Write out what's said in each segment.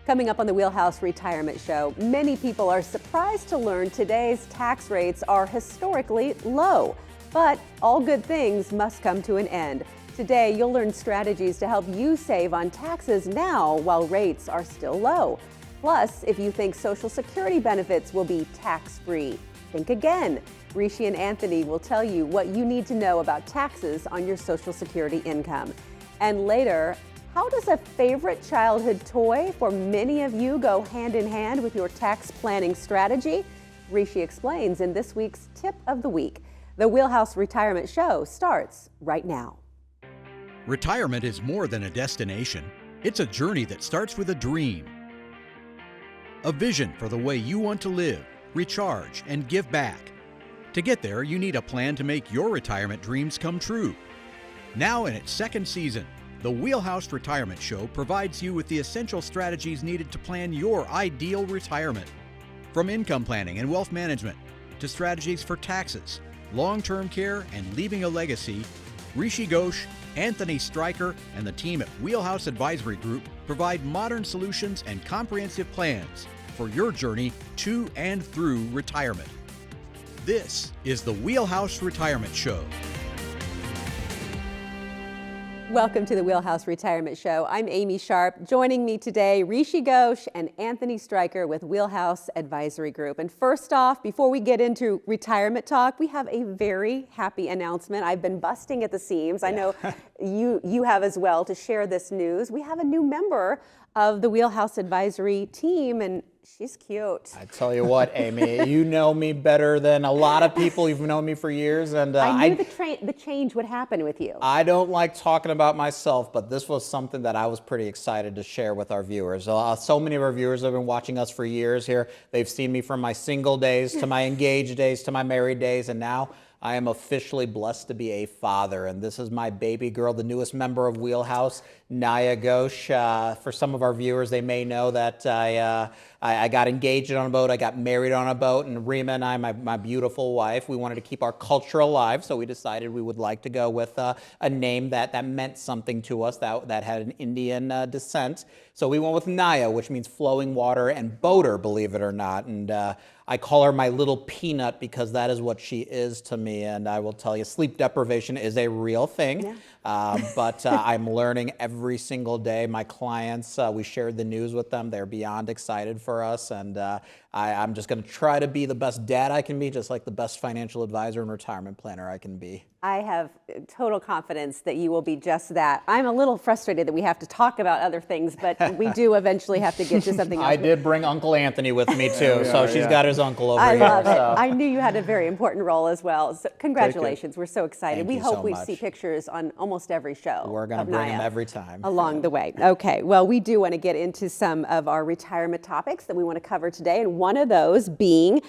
Coming up on the Wheelhouse Retirement Show, many people are surprised to learn today's tax rates are historically low. But all good things must come to an end. Today, you'll learn strategies to help you save on taxes now while rates are still low. Plus, if you think Social Security benefits will be tax-free, think again. Rishi and Anthony will tell you what you need to know about taxes on your Social Security income. And later, how does a favorite childhood toy for many of you go hand in hand with your tax planning strategy? Rishi explains in this week's Tip of the Week. The Wheelhouse Retirement Show starts right now. Retirement is more than a destination. It's a journey that starts with a dream. A vision for the way you want to live, recharge, and give back. To get there, you need a plan to make your retirement dreams come true. Now in its second season, the Wheelhouse Retirement Show provides you with the essential strategies needed to plan your ideal retirement. From income planning and wealth management to strategies for taxes, long-term care, and leaving a legacy, Rishi Ghosh, Anthony Stryker, and the team at Wheelhouse Advisory Group provide modern solutions and comprehensive plans for your journey to and through retirement. This is the Wheelhouse Retirement Show. Welcome to the Wheelhouse Retirement Show. I'm Amy Sharp. Joining me today, Rishi Ghosh and Anthony Stryker with Wheelhouse Advisory Group. And first off, before we get into retirement talk, we have a very happy announcement. I've been busting at the seams. I know you have as well to share this news. We have a new member of the Wheelhouse Advisory team, and she's cute. I tell you what, Amy, you know me better than a lot of people. You've known me for years, and I knew the change would happen with you. I don't like talking about myself, but this was something that I was pretty excited to share with our viewers. So many of our viewers have been watching us for years here. They've seen me from my single days to my engaged days to my married days, and now I am officially blessed to be a father, and this is my baby girl, the newest member of Wheelhouse, Naya Ghosh. For some of our viewers, they may know that I got engaged on a boat, I got married on a boat, and Rima and I, my beautiful wife, we wanted to keep our culture alive, so we decided we would like to go with a name that meant something to us, that had an Indian descent. So we went with Naya, which means flowing water, and boater, believe it or not. And I call her my little peanut because that is what she is to me. And I will tell you, sleep deprivation is a real thing. Yeah. But I'm learning every single day. My clients, we shared the news with them. They're beyond excited for us. And I'm just going to try to be the best dad I can be, just like the best financial advisor and retirement planner I can be. I have total confidence that you will be just that. I'm a little frustrated that we have to talk about other things, but we do eventually have to get to something else. I did bring Uncle Anthony with me too, so she's got his uncle over here. I love it. I knew you had a very important role as well. So congratulations. We're so excited. Thank we you hope so we much. see pictures on almost every show. We're going to bring him every time. Along the way. Okay, well, we do want to get into some of our retirement topics that we want to cover today, and one of those being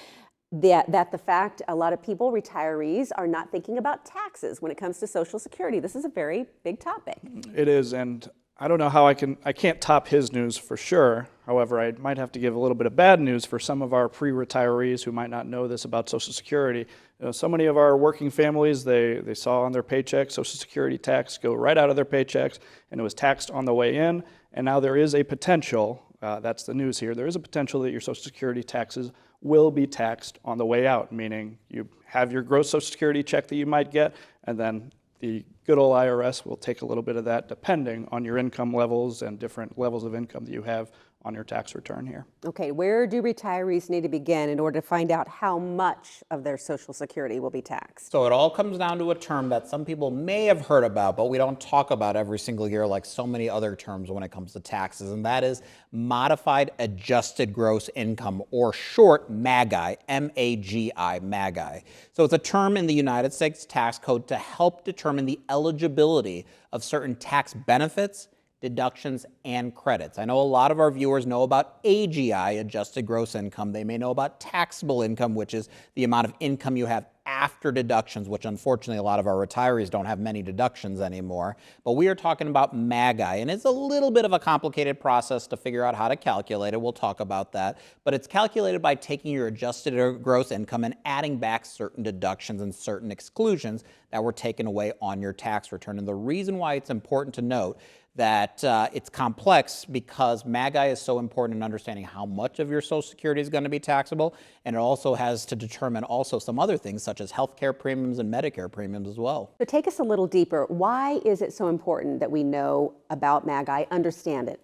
that the fact a lot of people, retirees, are not thinking about taxes when it comes to Social Security. This is a very big topic. It is, and I don't know how I can't top his news for sure. However, I might have to give a little bit of bad news for some of our pre-retirees who might not know this about Social Security. You know, so many of our working families, they saw on their paycheck Social Security tax go right out of their paychecks, and it was taxed on the way in, and now there is a potential, that's the news here, there is a potential that your Social Security taxes will be taxed on the way out, meaning you have your gross Social Security check that you might get, and then the good old IRS will take a little bit of that depending on your income levels and different levels of income that you have on your tax return here. Okay, where do retirees need to begin in order to find out how much of their Social Security will be taxed? So it all comes down to a term that some people may have heard about, but we don't talk about every single year like so many other terms when it comes to taxes, and that is Modified Adjusted Gross Income, or short MAGI, M-A-G-I, MAGI. So it's a term in the United States tax code to help determine the eligibility of certain tax benefits, deductions, and credits. I know a lot of our viewers know about AGI, adjusted gross income. They may know about taxable income, which is the amount of income you have after deductions, which unfortunately a lot of our retirees don't have many deductions anymore. But we are talking about MAGI, and it's a little bit of a complicated process to figure out how to calculate it. We'll talk about that. But it's calculated by taking your adjusted gross income and adding back certain deductions and certain exclusions that were taken away on your tax return. And the reason why it's important to note that it's complex because MAGI is so important in understanding how much of your Social Security is going to be taxable, and it also has to determine also some other things such as healthcare premiums and Medicare premiums as well. So take us a little deeper. Why is it so important that we know about MAGI, understand it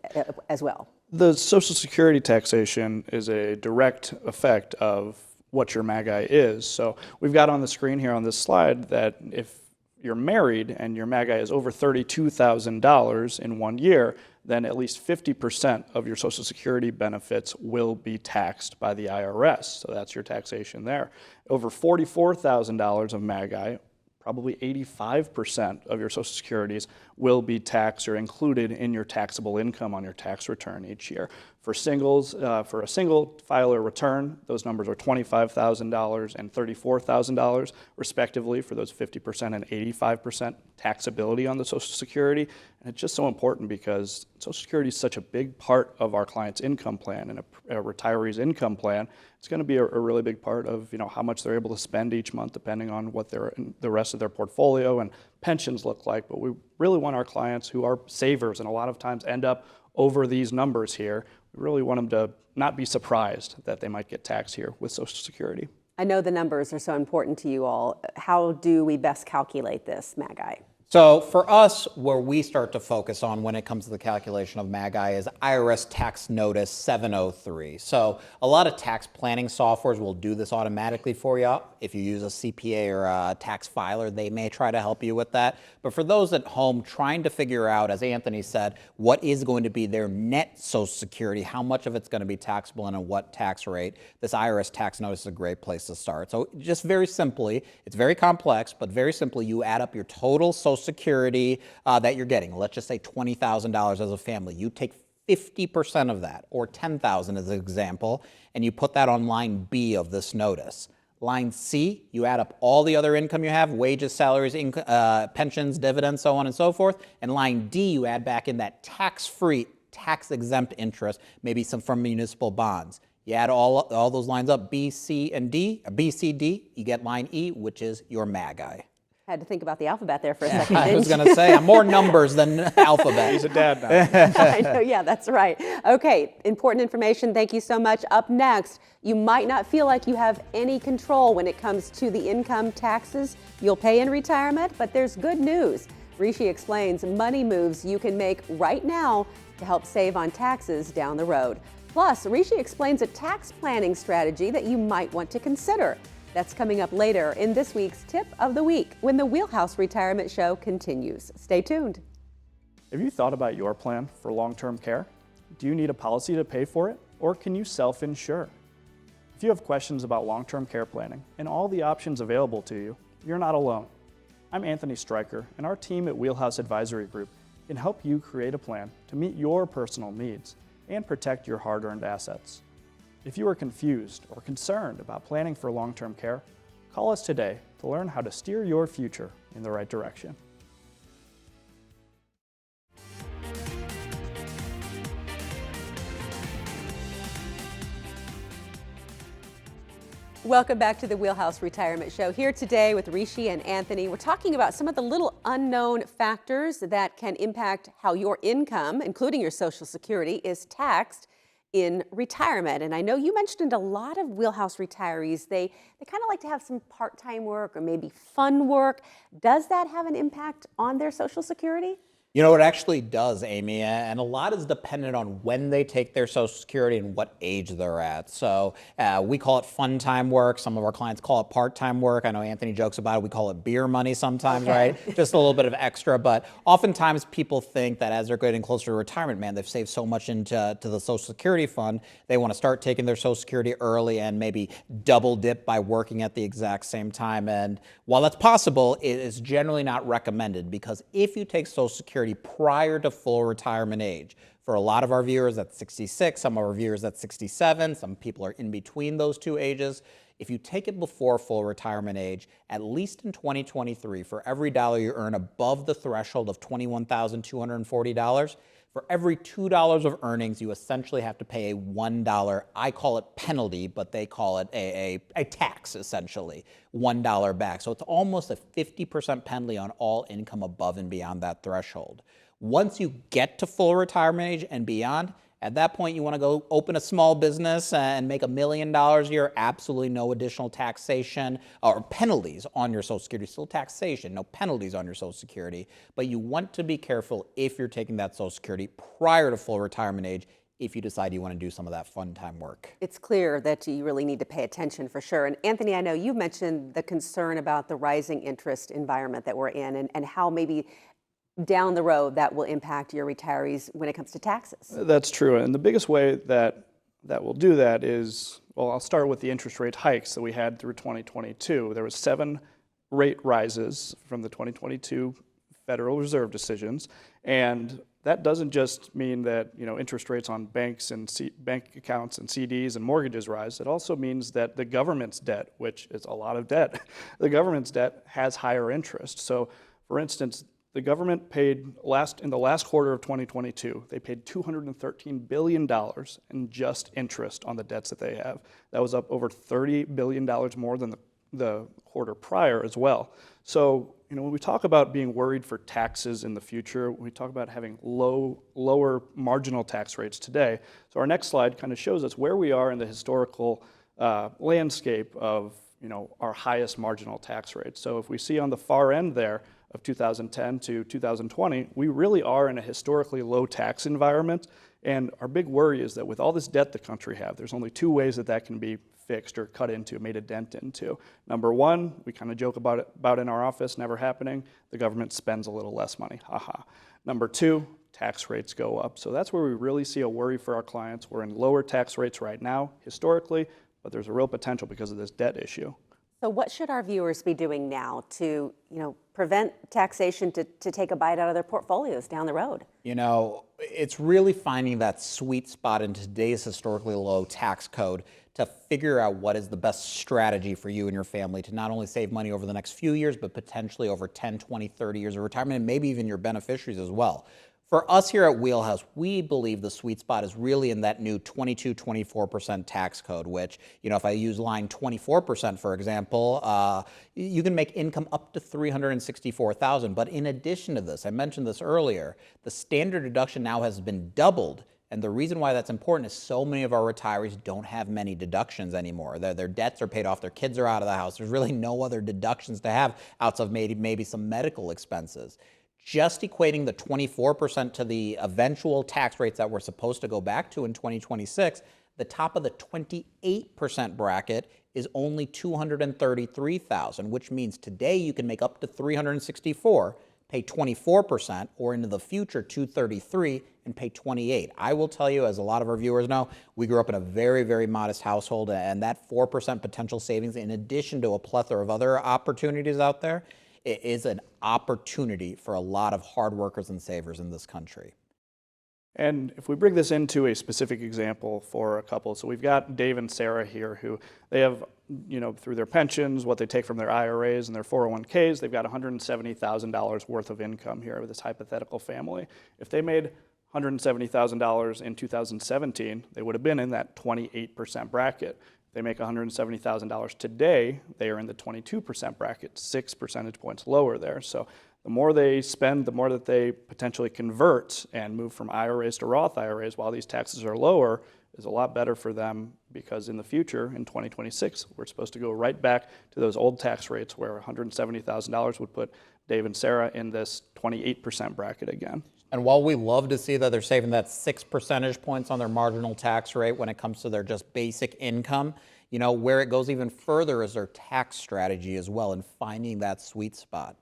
as well? The Social Security taxation is a direct effect of what your MAGI is. So we've got on the screen here on this slide that if you're married and your MAGI is over $32,000 in 1 year, then at least 50% of your Social Security benefits will be taxed by the IRS. So that's your taxation there. Over $44,000 of MAGI, probably 85% of your Social Securities will be taxed or included in your taxable income on your tax return each year. For singles, for a single filer return, those numbers are $25,000 and $34,000 respectively for those 50% and 85% taxability on the Social Security. And it's just so important because Social Security is such a big part of our client's income plan and a retiree's income plan. It's going to be a really big part of how much they're able to spend each month depending on what the rest of their portfolio and pensions look like. But we really want our clients who are savers and a lot of times end up over these numbers here. We really want them to not be surprised that they might get taxed here with Social Security. I know the numbers are so important to you all. How do we best calculate this, MAGI? So for us, where we start to focus on when it comes to the calculation of MAGI is IRS Tax Notice 703. So a lot of tax planning softwares will do this automatically for you. If you use a CPA or a tax filer, they may try to help you with that. But for those at home trying to figure out, as Anthony said, what is going to be their net Social Security, how much of it's going to be taxable and at what tax rate, this IRS Tax Notice is a great place to start. So just very simply, it's very complex, but very simply, you add up your total Social Security that you're getting. Let's just say $20,000 as a family. You take 50% of that, or $10,000 as an example, and you put that on line B of this notice. Line C, you add up all the other income you have, wages, salaries, pensions, dividends, so on and so forth. And line D, you add back in that tax-free, tax-exempt interest, maybe some from municipal bonds. You add all those lines up, B, C, and D, B, C, D, you get line E, which is your MAGI. Had to think about the alphabet there for a second. I was going to say, I'm more numbers than alphabet. He's a dad now. I know, yeah, that's right. Okay, important information. Thank you so much. Up next, you might not feel like you have any control when it comes to the income taxes you'll pay in retirement, but there's good news. Rishi explains money moves you can make right now to help save on taxes down the road. Plus, Rishi explains a tax planning strategy that you might want to consider. That's coming up later in this week's Tip of the Week when the Wheelhouse Retirement Show continues. Stay tuned. Have you thought about your plan for long-term care? Do you need a policy to pay for it, or can you self-insure? If you have questions about long-term care planning and all the options available to you, you're not alone. I'm Anthony Stryker, and our team at Wheelhouse Advisory Group can help you create a plan to meet your personal needs and protect your hard-earned assets. If you are confused or concerned about planning for long-term care, call us today to learn how to steer your future in the right direction. Welcome back to the Wheelhouse Retirement Show. Here today with Rishi and Anthony, we're talking about some of the little unknown factors that can impact how your income, including your Social Security, is taxed in retirement. And I know you mentioned a lot of Wheelhouse retirees, they kind of like to have some part-time work or maybe fun work. Does that have an impact on their Social Security? You know, it actually does, Amy, and a lot is dependent on when they take their Social Security and what age they're at. So we call it fun time work. Some of our clients call it part-time work. I know Anthony jokes about it. We call it beer money sometimes, right? Just a little bit of extra. But oftentimes people think that as they're getting closer to retirement, man, they've saved so much into the Social Security fund, they want to start taking their Social Security early and maybe double dip by working at the exact same time. And while that's possible, it is generally not recommended, because if you take Social Security prior to full retirement age, For a lot of our viewers, that's 66. Some of our viewers, that's 67. Some people are in between those two ages. If you take it before full retirement age, at least in 2023, for every dollar you earn above the threshold of $21,240, for every $2 of earnings, you essentially have to pay a $1, I call it penalty, but they call it a tax, essentially, $1 back. So it's almost a 50% penalty on all income above and beyond that threshold. Once you get to full retirement age and beyond, at that point, you want to go open a small business and make $1 million a year, absolutely no additional taxation or penalties on your Social Security. Still taxation, no penalties on your Social Security. But you want to be careful if you're taking that Social Security prior to full retirement age if you decide you want to do some of that fun time work. It's clear that you really need to pay attention for sure. And Anthony, I know you mentioned the concern about the rising interest environment that we're in and how maybe down the road that will impact your retirees when it comes to taxes. That's true. And the biggest way that will do that is, well, I'll start with the interest rate hikes that we had through 2022. There was 7 rate rises from the 2022 Federal Reserve decisions. And that doesn't just mean that, interest rates on banks and bank accounts and CDs and mortgages rise. It also means that the government's debt, which is a lot of debt, the government's debt has higher interest. So, for instance, the government paid in the last quarter of 2022, they paid $213 billion in just interest on the debts that they have. That was up over $30 billion more than the quarter prior as well. So, when we talk about being worried for taxes in the future, we talk about having lower marginal tax rates today. So our next slide kind of shows us where we are in the historical landscape of our highest marginal tax rates. So if we see on the far end there, of 2010 to 2020, we really are in a historically low tax environment. And our big worry is that with all this debt the country has, there's only 2 ways that can be fixed or cut into, made a dent into. Number one, we kind of joke about in our office, never happening, the government spends a little less money, haha. Number 2, tax rates go up. So that's where we really see a worry for our clients. We're in lower tax rates right now, historically, but there's a real potential because of this debt issue. So what should our viewers be doing now to, prevent taxation to take a bite out of their portfolios down the road? It's really finding that sweet spot in today's historically low tax code to figure out what is the best strategy for you and your family to not only save money over the next few years, but potentially over 10, 20, 30 years of retirement, and maybe even your beneficiaries as well. For us here at Wheelhouse, we believe the sweet spot is really in that new 22-24% tax code, which, if I use line 24%, for example, you can make income up to $364,000. But in addition to this, I mentioned this earlier, the standard deduction now has been doubled. And the reason why that's important is so many of our retirees don't have many deductions anymore. Their debts are paid off, their kids are out of the house. There's really no other deductions to have outside of maybe some medical expenses. Just equating the 24% to the eventual tax rates that we're supposed to go back to in 2026, the top of the 28% bracket is only $233,000, which means today you can make up to $364,000, pay 24%, or into the future $233,000 and pay 28%. I will tell you, as a lot of our viewers know, we grew up in a very, very modest household, and that 4% potential savings, in addition to a plethora of other opportunities out there, it is an opportunity for a lot of hard workers and savers in this country. And if we bring this into a specific example for a couple, so we've got Dave and Sarah here who they have, through their pensions, what they take from their IRAs and their 401ks, they've got $170,000 worth of income here with this hypothetical family. If they made $170,000 in 2017, they would have been in that 28% bracket. They make $170,000 today, they are in the 22% bracket, 6 percentage points lower there. So the more they spend, the more that they potentially convert and move from IRAs to Roth IRAs while these taxes are lower is a lot better for them, because in the future, in 2026, we're supposed to go right back to those old tax rates where $170,000 would put Dave and Sarah in this 28% bracket again. And while we love to see that they're saving that 6 percentage points on their marginal tax rate when it comes to their just basic income, where it goes even further is their tax strategy as well, and finding that sweet spot.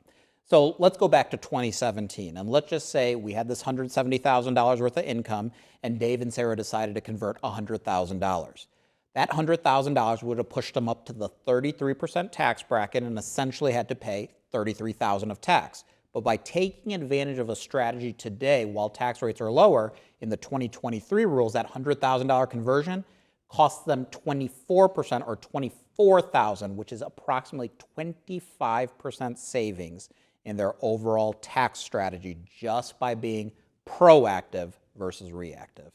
So let's go back to 2017, and let's just say we had this $170,000 worth of income, and Dave and Sarah decided to convert $100,000. That $100,000 would have pushed them up to the 33% tax bracket and essentially had to pay $33,000 of tax. But by taking advantage of a strategy today while tax rates are lower, in the 2023 rules, that $100,000 conversion costs them 24% or $24,000, which is approximately 25% savings in their overall tax strategy just by being proactive versus reactive.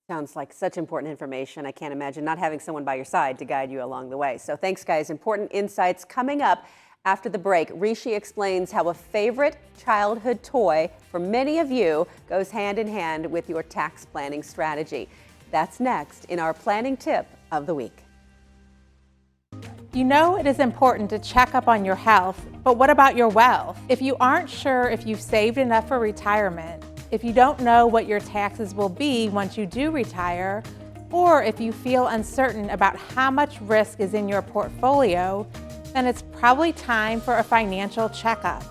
Sounds like such important information. I can't imagine not having someone by your side to guide you along the way. So thanks, guys. Important insights coming up after the break. Rishi explains how a favorite childhood toy for many of you goes hand in hand with your tax planning strategy. That's next in our planning tip of the week. You know it is important to check up on your health, but what about your wealth? If you aren't sure if you've saved enough for retirement, if you don't know what your taxes will be once you do retire, or if you feel uncertain about how much risk is in your portfolio, then it's probably time for a financial checkup.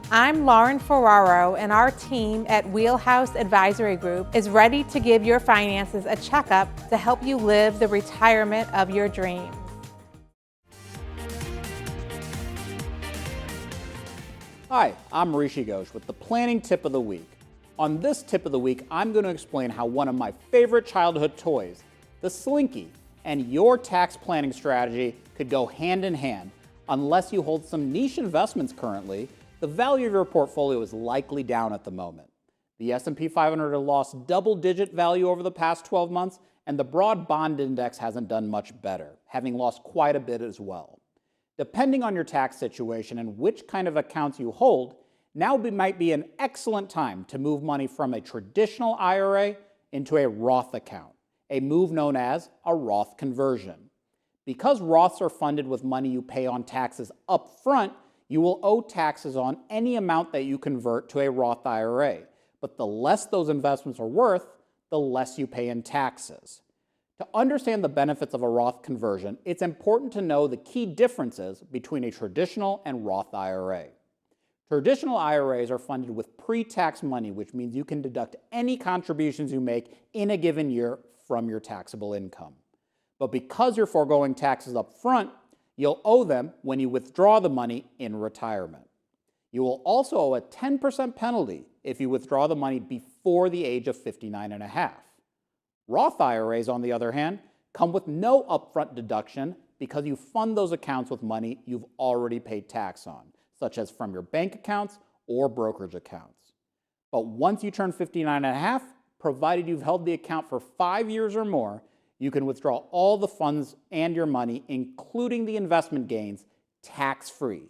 I'm Lauren Ferraro, and our team at Wheelhouse Advisory Group is ready to give your finances a checkup to help you live the retirement of your dreams. Hi, I'm Rishi Ghosh with the Planning Tip of the Week. On this Tip of the Week, I'm going to explain how one of my favorite childhood toys, the Slinky, and your tax planning strategy could go hand in hand. Unless you hold some niche investments currently, the value of your portfolio is likely down at the moment. The S&P 500 has lost double-digit value over the past 12 months, and the broad bond index hasn't done much better, having lost quite a bit as well. Depending on your tax situation and which kind of accounts you hold, now might be an excellent time to move money from a traditional IRA into a Roth account, a move known as a Roth conversion. Because Roths are funded with money you pay on taxes up front, you will owe taxes on any amount that you convert to a Roth IRA. But the less those investments are worth, the less you pay in taxes. To understand the benefits of a Roth conversion, it's important to know the key differences between a traditional and Roth IRA. Traditional IRAs are funded with pre-tax money, which means you can deduct any contributions you make in a given year from your taxable income. But because you're foregoing taxes up front, you'll owe them when you withdraw the money in retirement. You will also owe a 10% penalty if you withdraw the money before the age of 59 and a half. Roth IRAs, on the other hand, come with no upfront deduction because you fund those accounts with money you've already paid tax on, such as from your bank accounts or brokerage accounts. But once you turn 59 and a half, provided you've held the account for 5 years or more, you can withdraw all the funds and your money, including the investment gains, tax-free.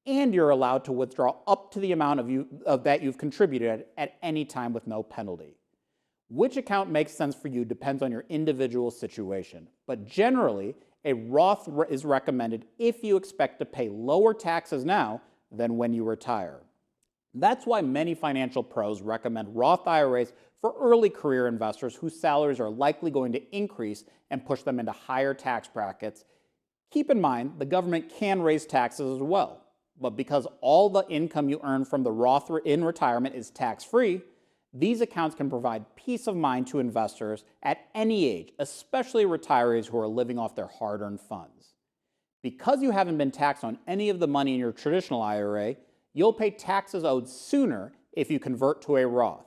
And you're allowed to withdraw up to the amount that you've contributed at any time with no penalty. Which account makes sense for you depends on your individual situation. But generally, a Roth is recommended if you expect to pay lower taxes now than when you retire. That's why many financial pros recommend Roth IRAs for early career investors whose salaries are likely going to increase and push them into higher tax brackets. Keep in mind, the government can raise taxes as well, but because all the income you earn from the Roth in retirement is tax-free, these accounts can provide peace of mind to investors at any age, especially retirees who are living off their hard-earned funds. Because you haven't been taxed on any of the money in your traditional IRA, you'll pay taxes owed sooner if you convert to a Roth.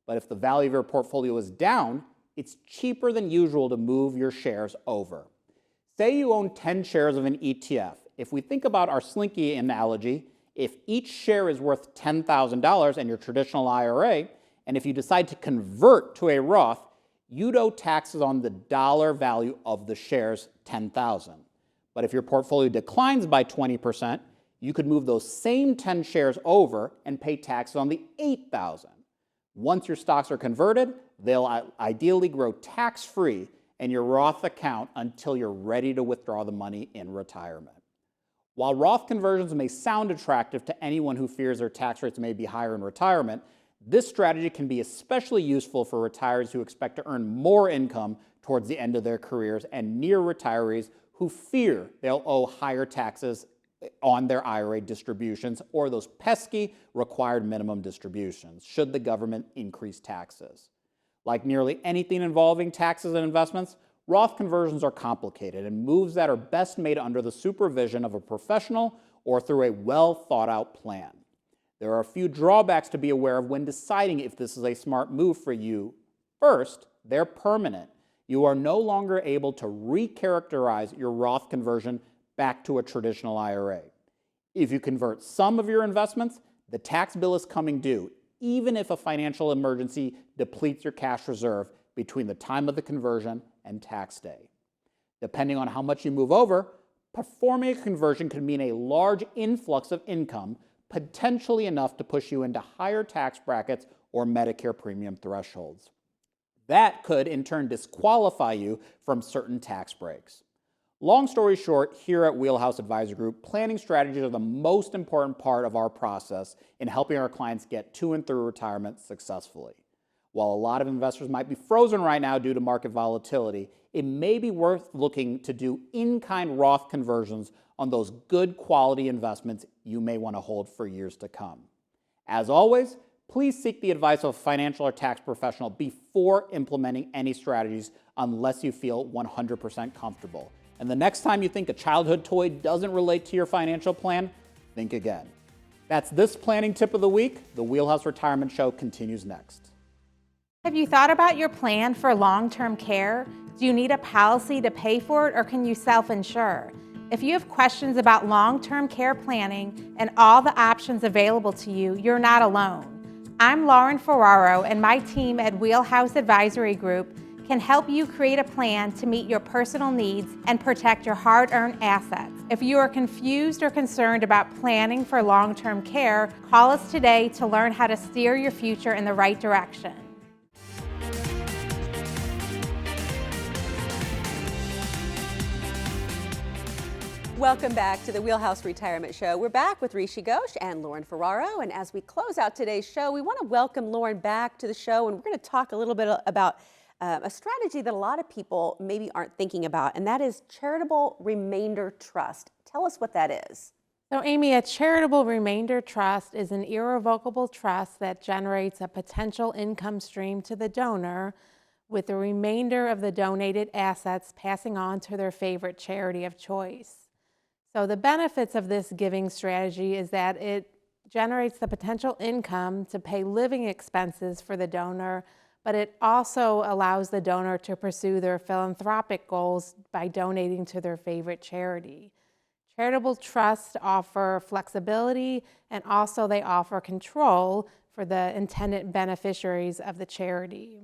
But if the value of your portfolio is down, it's cheaper than usual to move your shares over. Say you own 10 shares of an ETF. If we think about our Slinky analogy, if each share is worth $10,000 in your traditional IRA, and if you decide to convert to a Roth, you'd owe taxes on the dollar value of the shares, $10,000. But if your portfolio declines by 20%, you could move those same 10 shares over and pay taxes on the $8,000. Once your stocks are converted, they'll ideally grow tax-free in your Roth account until you're ready to withdraw the money in retirement. While Roth conversions may sound attractive to anyone who fears their tax rates may be higher in retirement, this strategy can be especially useful for retirees who expect to earn more income towards the end of their careers and near retirees who fear they'll owe higher taxes on their IRA distributions or those pesky required minimum distributions should the government increase taxes. Like nearly anything involving taxes and investments, Roth conversions are complicated and moves that are best made under the supervision of a professional or through a well thought out plan. There are a few drawbacks to be aware of when deciding if this is a smart move for you. First, they're permanent. You are no longer able to recharacterize your Roth conversion back to a traditional IRA. If you convert some of your investments, the tax bill is coming due, even if a financial emergency depletes your cash reserve between the time of the conversion and tax day. Depending on how much you move over, performing a conversion could mean a large influx of income, potentially enough to push you into higher tax brackets or Medicare premium thresholds. That could in turn disqualify you from certain tax breaks. Long story short, here at Wheelhouse Advisor Group, planning strategies are the most important part of our process in helping our clients get to and through retirement successfully. While a lot of investors might be frozen right now due to market volatility, it may be worth looking to do in-kind Roth conversions on those good quality investments you may want to hold for years to come. As always, please seek the advice of a financial or tax professional before implementing any strategies unless you feel 100% comfortable. And the next time you think a childhood toy doesn't relate to your financial plan, think again. That's this planning tip of the week. The Wheelhouse Retirement Show continues next. Have you thought about your plan for long-term care? Do you need a policy to pay for it, or can you self-insure? If you have questions about long-term care planning and all the options available to you, you're not alone. I'm Lauren Ferraro, and my team at Wheelhouse Advisory Group can help you create a plan to meet your personal needs and protect your hard-earned assets. If you are confused or concerned about planning for long-term care, call us today to learn how to steer your future in the right direction. Welcome back to the Wheelhouse Retirement Show. We're back with Rishi Ghosh and Lauren Ferraro. And as we close out today's show, we want to welcome Lauren back to the show. And we're going to talk a little bit about a strategy that a lot of people maybe aren't thinking about, and that is charitable remainder trust. Tell us what that is. So Amy, a charitable remainder trust is an irrevocable trust that generates a potential income stream to the donor, with the remainder of the donated assets passing on to their favorite charity of choice. So the benefits of this giving strategy is that it generates the potential income to pay living expenses for the donor, but it also allows the donor to pursue their philanthropic goals by donating to their favorite charity. Charitable trusts offer flexibility, and also they offer control for the intended beneficiaries of the charity.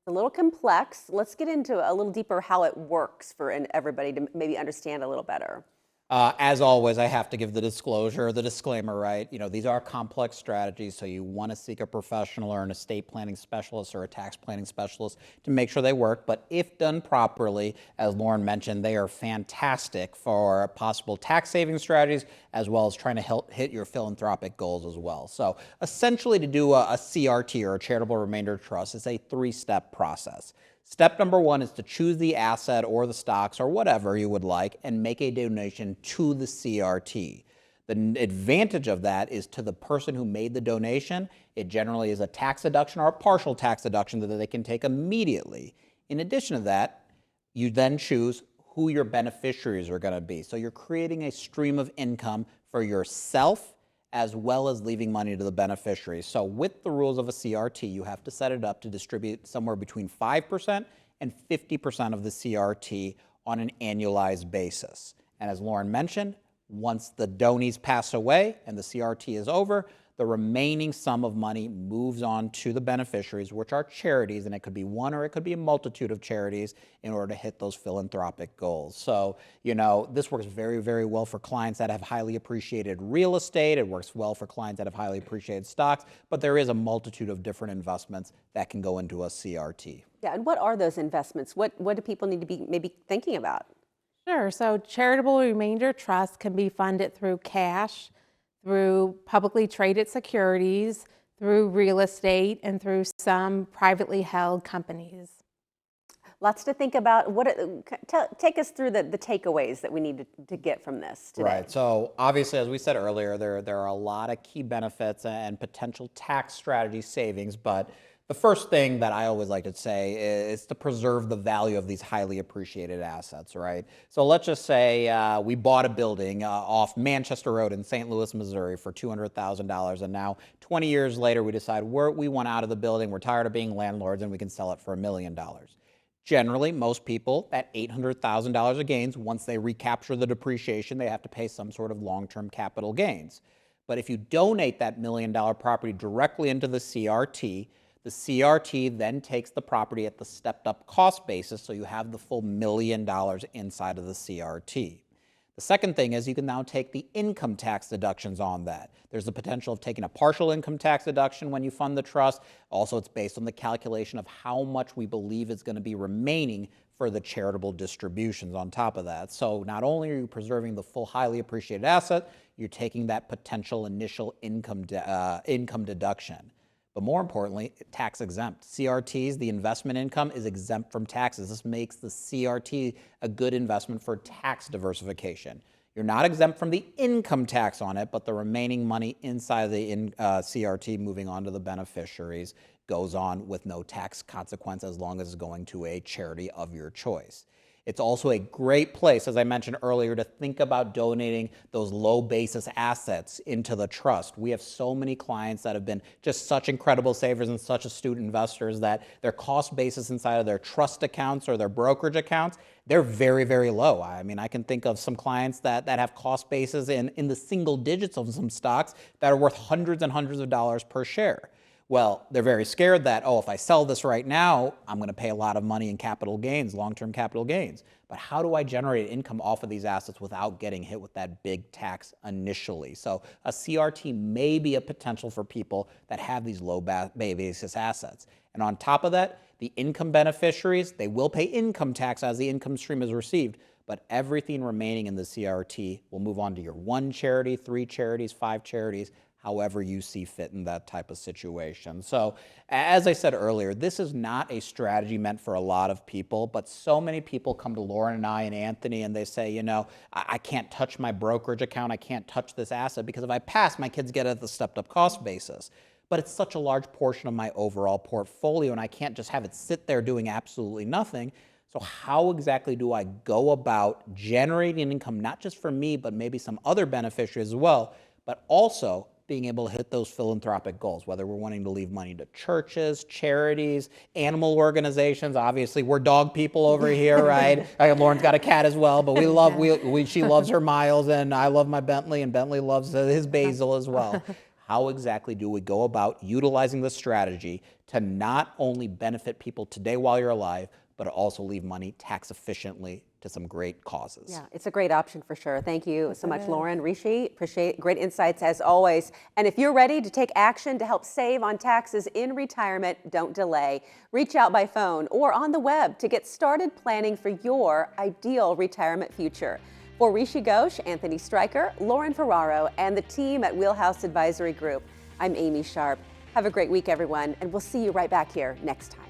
A little complex. Let's get into a little deeper how it works for everybody to maybe understand a little better. As always, I have to give the disclaimer, right? You know, these are complex strategies, so you want to seek a professional or an estate planning specialist or a tax planning specialist to make sure they work. But if done properly, as Lauren mentioned, they are fantastic for possible tax saving strategies, as well as trying to help hit your philanthropic goals as well. So essentially, to do a CRT or a charitable remainder trust is a 3-step process. Step number 1 is to choose the asset or the stocks or whatever you would like and make a donation to the CRT. The advantage of that is to the person who made the donation. It generally is a tax deduction or a partial tax deduction that they can take immediately. In addition to that, you then choose who your beneficiaries are going to be. So you're creating a stream of income for yourself as well as leaving money to the beneficiaries. So with the rules of a CRT, you have to set it up to distribute somewhere between 5% and 50% of the CRT on an annualized basis. And as Lauren mentioned, once the donees pass away and the CRT is over, the remaining sum of money moves on to the beneficiaries, which are charities, and it could be one or it could be a multitude of charities in order to hit those philanthropic goals. So, you know, this works very, very well for clients that have highly appreciated real estate. It works well for clients that have highly appreciated stocks, but there is a multitude of different investments that can go into a CRT. Yeah, and what are those investments? What do people need to be maybe thinking about? Sure, so charitable remainder trust can be funded through cash, through publicly traded securities, through real estate, and through some privately held companies. Lots to think about. Take us through the takeaways that we need to get from this today. Right. So obviously, as we said earlier, there are a lot of key benefits and potential tax strategy savings, but The first thing that I always like to say is to preserve the value of these highly appreciated assets, right? So let's just say we bought a building off Manchester Road in St. Louis, Missouri for $200,000, and now 20 years later we decide we want out of the building, we're tired of being landlords, and we can sell it for $1 million. Generally, most people, at $800,000 of gains, once they recapture the depreciation, they have to pay some sort of long-term capital gains. But if you donate that $1 million property directly into the CRT, the CRT then takes the property at the stepped up cost basis, so you have the full $1 million inside of the CRT. The second thing is you can now take the income tax deductions on that. There's the potential of taking a partial income tax deduction when you fund the trust. Also, it's based on the calculation of how much we believe is going to be remaining for the charitable distributions on top of that. So not only are you preserving the full highly appreciated asset, you're taking that potential initial income deduction. But more importantly, tax exempt. CRTs, the investment income, is exempt from taxes. This makes the CRT a good investment for tax diversification. You're not exempt from the income tax on it, but the remaining money inside of the CRT moving on to the beneficiaries goes on with no tax consequence as long as it's going to a charity of your choice. It's also a great place, as I mentioned earlier, to think about donating those low basis assets into the trust. We have so many clients that have been just such incredible savers and such astute investors that their cost basis inside of their trust accounts or their brokerage accounts, they're very, very low. I mean, I can think of some clients that have cost bases in the single digits of some stocks that are worth hundreds and hundreds of dollars per share. Well, they're very scared that, oh, if I sell this right now, I'm going to pay a lot of money in capital gains, long-term capital gains. But how do I generate income off of these assets without getting hit with that big tax initially? So a CRT may be a potential for people that have these low basis assets. And on top of that, the income beneficiaries, they will pay income tax as the income stream is received, but everything remaining in the CRT will move on to your 1 charity, 3 charities, 5 charities, however you see fit in that type of situation. So as I said earlier, this is not a strategy meant for a lot of people, but so many people come to Lauren and I and Anthony and they say, you know, I can't touch my brokerage account, I can't touch this asset because if I pass, my kids get it at the stepped up cost basis. But it's such a large portion of my overall portfolio and I can't just have it sit there doing absolutely nothing. So how exactly do I go about generating income, not just for me, but maybe some other beneficiaries as well, but also being able to hit those philanthropic goals, whether we're wanting to leave money to churches, charities, animal organizations. Obviously, we're dog people over here, right? Lauren's got a cat as well, but she loves her Miles, and I love my Bentley, and Bentley loves his Basil as well. How exactly do we go about utilizing this strategy to not only benefit people today while you're alive, but also leave money tax efficiently to some great causes? Yeah, it's a great option for sure. Thank you so much, Lauren, Rishi. Appreciate great insights as always. And if you're ready to take action to help save on taxes in retirement, don't delay. Reach out by phone or on the web to get started planning for your ideal retirement future. For Rishi Ghosh, Anthony Stryker, Lauren Ferraro, and the team at Wheelhouse Advisory Group, I'm Amy Sharp. Have a great week, everyone, and we'll see you right back here next time.